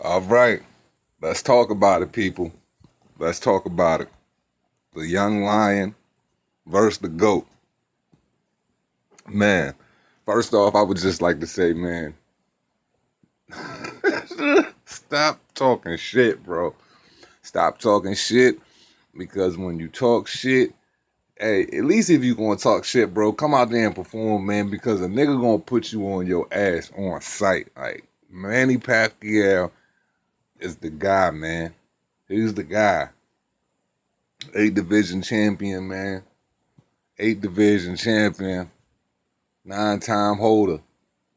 All right, let's talk about it, people. Let's talk about it. The young lion versus the goat. Man, first off, I would just like to say, man, stop talking shit, bro. Stop talking shit because when you talk shit, hey, at least if you gonna talk shit, bro, come out there and perform, man, because a nigga gonna put you on your ass on sight. Like, Manny Pacquiao is the guy, man. He's the guy. 8 division champion, man. 8 division champion. 9-time holder.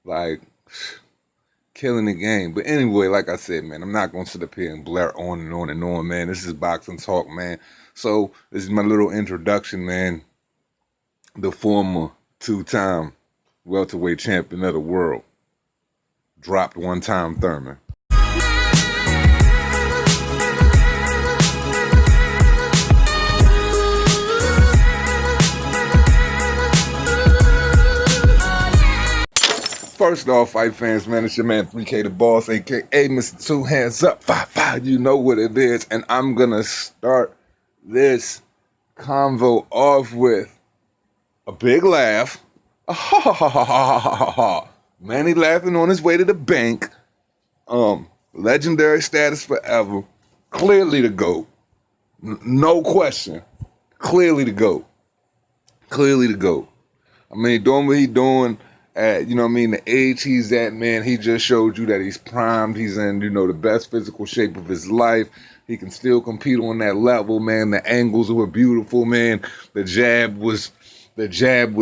Like, killing the game. But anyway, like I said, man, I'm not going to sit up here and blare on and on and on, man. This is boxing talk, man. So, this is my little introduction, man. The former 2-time welterweight champion of the world dropped one-time Thurman. First off, fight fans, man, it's your man 3K the Boss, aka Mr. Two Hands Up, 5-5, you know what it is. And I'm gonna start this convo off with a big laugh. Manny laughing on his way to the bank. Legendary status forever. Clearly the GOAT. No question. Clearly the GOAT. Clearly the GOAT. I mean, doing what he doing at, the age he's at, man, he just showed you that he's primed. He's in, the best physical shape of his life. He can still compete on that level, man. The angles were beautiful, man. The jab was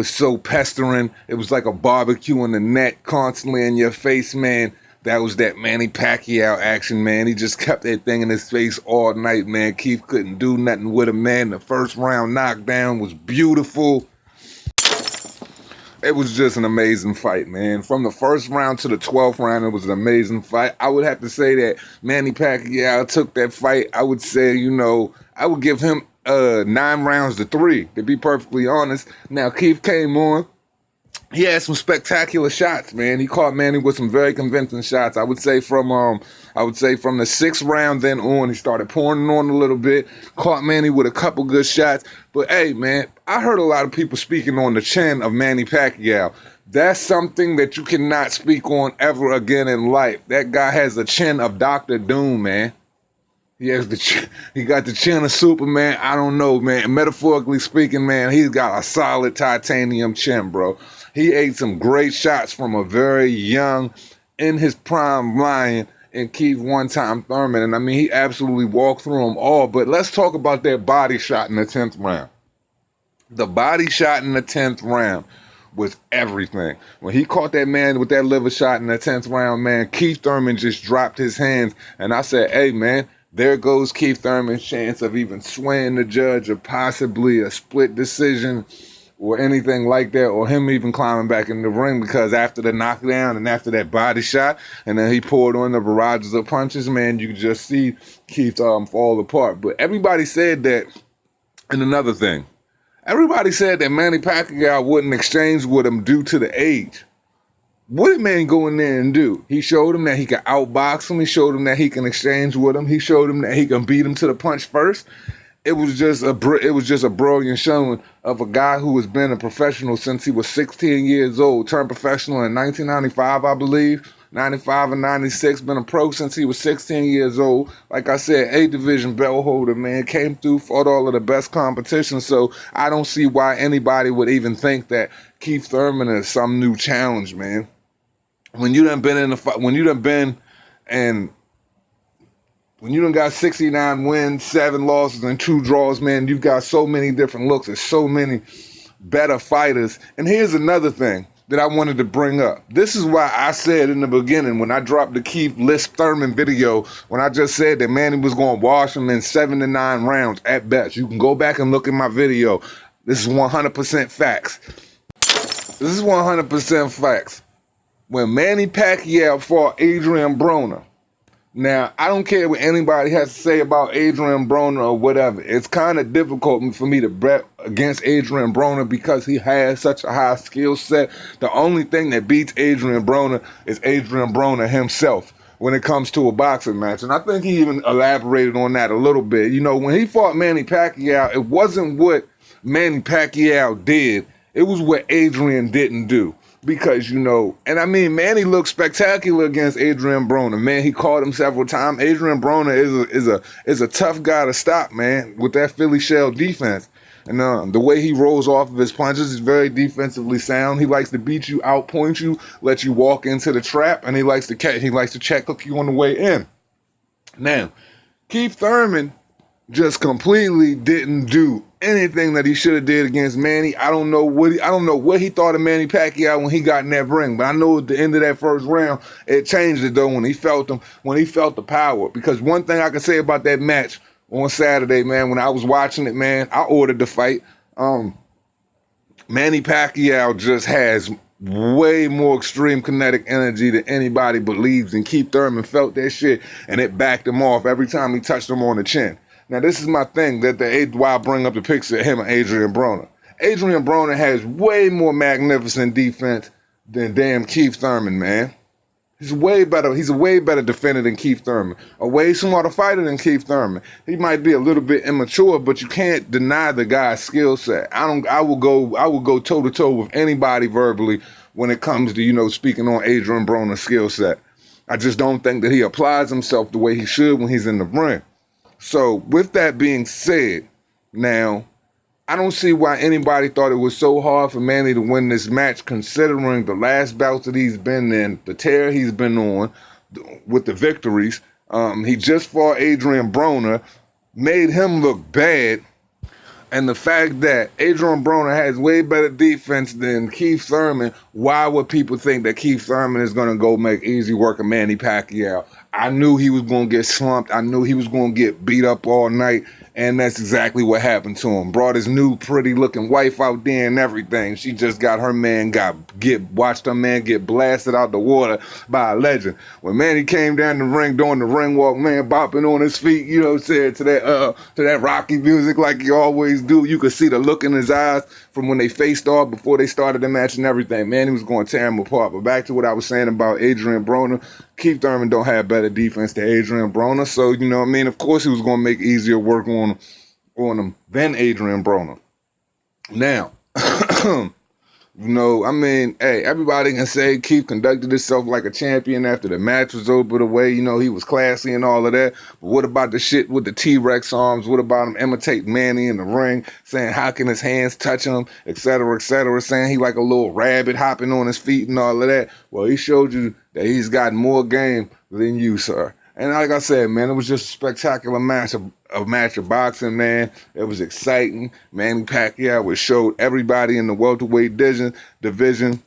so pestering. It was like a barbecue in the neck, constantly in your face, man. That was that Manny Pacquiao action, man. He just kept that thing in his face all night, man. Keith couldn't do nothing with him, man. The first round knockdown was beautiful. It was just an amazing fight, man. From the first round to the 12th round, it was an amazing fight. I would have to say that Manny Pacquiao took that fight. I would say, I would give him 9 rounds to 3, to be perfectly honest. Now, Keith came on. He had some spectacular shots, man. He caught Manny with some very convincing shots. I would say from the 6th round then on, he started pouring on a little bit. Caught Manny with a couple good shots. But hey, man, I heard a lot of people speaking on the chin of Manny Pacquiao. That's something that you cannot speak on ever again in life. That guy has the chin of Dr. Doom, man. He got the chin of Superman. I don't know, man. Metaphorically speaking, man, he's got a solid titanium chin, bro. He ate some great shots from a very young, in his prime lion in Keith one-time Thurman. And I mean, he absolutely walked through them all. But let's talk about that body shot in the 10th round. The body shot in the 10th round was everything. When he caught that man with that liver shot in the 10th round, man, Keith Thurman just dropped his hands. And I said, hey, man, there goes Keith Thurman's chance of even swaying the judge or possibly a split decision or anything like that, or him even climbing back in the ring, because after the knockdown and after that body shot, and then he poured on the barrages of punches, man, you could just see Keith fall apart. But everybody said that, and another thing, everybody said that Manny Pacquiao wouldn't exchange with him due to the age. What did Manny go in there and do? He showed him that he could outbox him. He showed him that he can exchange with him. He showed him that he can beat him to the punch first. It was just a brilliant showing of a guy who has been a professional since he was 16 years old. Turned professional in 1995, I believe. 95 and 96. Been a pro since he was 16 years old. Like I said, 8-division belt holder, man. Came through, fought all of the best competition. So I don't see why anybody would even think that Keith Thurman is some new challenge, man. When you done been in the fight, when you done got 69 wins, 7 losses, and 2 draws, man, you've got so many different looks and so many better fighters. And here's another thing that I wanted to bring up. This is why I said in the beginning, when I dropped the Keith Thurman video, when I just said that Manny was going to wash him in 7 to 9 rounds at best. You can go back and look at my video. This is 100% facts. This is 100% facts. When Manny Pacquiao fought Adrian Broner, now, I don't care what anybody has to say about Adrian Broner or whatever. It's kind of difficult for me to bet against Adrian Broner because he has such a high skill set. The only thing that beats Adrian Broner is Adrian Broner himself. when it comes to a boxing match. And I think he even elaborated on that a little bit. You know, when he fought Manny Pacquiao, it wasn't what Manny Pacquiao did. It was what Adrian didn't do. Because, you know, and I mean, Manny looked spectacular against Adrian Broner. Man, he caught him several times. Adrian Broner is a tough guy to stop, man, with that Philly shell defense. And the way he rolls off of his punches is very defensively sound. He likes to beat you, outpoint you, let you walk into the trap, and he likes to check hook you on the way in. Now, Keith Thurman just completely didn't do anything that he should have did against Manny. I don't know what he thought of Manny Pacquiao when he got in that ring, but I know at the end of that first round, it changed it though when he felt the power. Because one thing I can say about that match on Saturday, man, when I was watching it, man, I ordered the fight. Manny Pacquiao just has way more extreme kinetic energy than anybody believes, and Keith Thurman felt that shit, and it backed him off every time he touched him on the chin. Now, this is my thing, why I bring up the picture of him and Adrian Broner. Adrian Broner has way more magnificent defense than damn Keith Thurman, man. He's way better. He's a way better defender than Keith Thurman. A way smarter fighter than Keith Thurman. He might be a little bit immature, but you can't deny the guy's skill set. I will go toe to toe with anybody verbally when it comes to, you know, speaking on Adrian Broner's skill set. I just don't think that he applies himself the way he should when he's in the ring. So, with that being said, now, I don't see why anybody thought it was so hard for Manny to win this match, considering the last bouts that he's been in, the tear he's been on with the victories. He just fought Adrian Broner, made him look bad. And the fact that Adrian Broner has way better defense than Keith Thurman, why would people think that Keith Thurman is going to go make easy work of Manny Pacquiao? I knew he was going to get slumped. I knew he was going to get beat up all night. And that's exactly what happened to him. Brought his new pretty looking wife out there and everything. She just got her man watched her man get blasted out the water by a legend. When Manny came down the ring doing the ring walk, man, bopping on his feet, you know what I'm saying, to that Rocky music like you always do. You could see the look in his eyes from when they faced off before they started the match and everything. Man, he was going to tear him apart. But back to what I was saying about Adrian Broner, Keith Thurman don't have better defense than Adrian Broner. So, you know what I mean? Of course he was going to make easier work on him than Adrian Broner. Now, you know, I mean, hey, everybody can say Keith conducted himself like a champion after the match was over the way, you know, he was classy and all of that. But what about the shit with the T-Rex arms? What about him imitating Manny in the ring, saying how can his hands touch him, et cetera, saying he like a little rabbit hopping on his feet and all of that? Well, he showed you that he's got more game than you, sir. And like I said, man, it was just a spectacular match of boxing, man. It was exciting. Manny Pacquiao showed everybody in the welterweight division,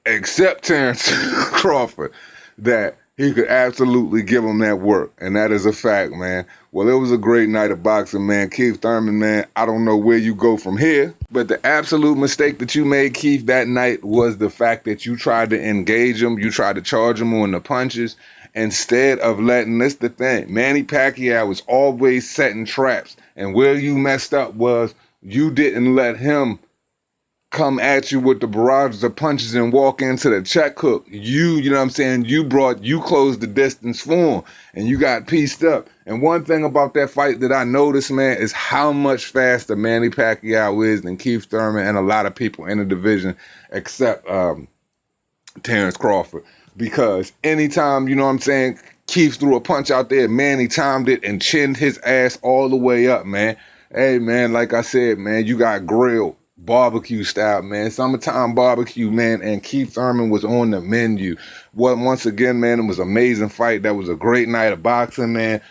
except Terrence Crawford, that he could absolutely give him that work. And that is a fact, man. Well, it was a great night of boxing, man. Keith Thurman, man, I don't know where you go from here. But the absolute mistake that you made, Keith, that night was the fact that you tried to engage him. You tried to charge him on the punches. Instead of letting, this the thing, Manny Pacquiao was always setting traps. And where you messed up was you didn't let him come at you with the barrages of punches and walk into the check hook. You know what I'm saying? You closed the distance for him and you got pieced up. And one thing about that fight that I noticed, man, is how much faster Manny Pacquiao is than Keith Thurman and a lot of people in the division except Terrence Crawford. Because anytime, you know what I'm saying, Keith threw a punch out there, Manny timed it and chinned his ass all the way up, man. Hey, man, like I said, man, you got grilled barbecue style, man. Summertime barbecue, man, and Keith Thurman was on the menu. Well, once again, man, it was an amazing fight. That was a great night of boxing, man.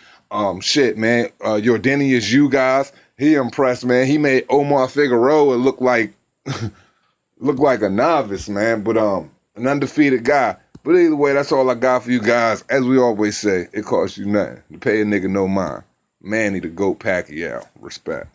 Shit, man, Jordanius, you guys, he impressed, man. He made Omar Figueroa look like a novice, man, but an undefeated guy. But either way, that's all I got for you guys. As we always say, it costs you nothing to pay a nigga no mind. Manny the GOAT Pacquiao. Respect.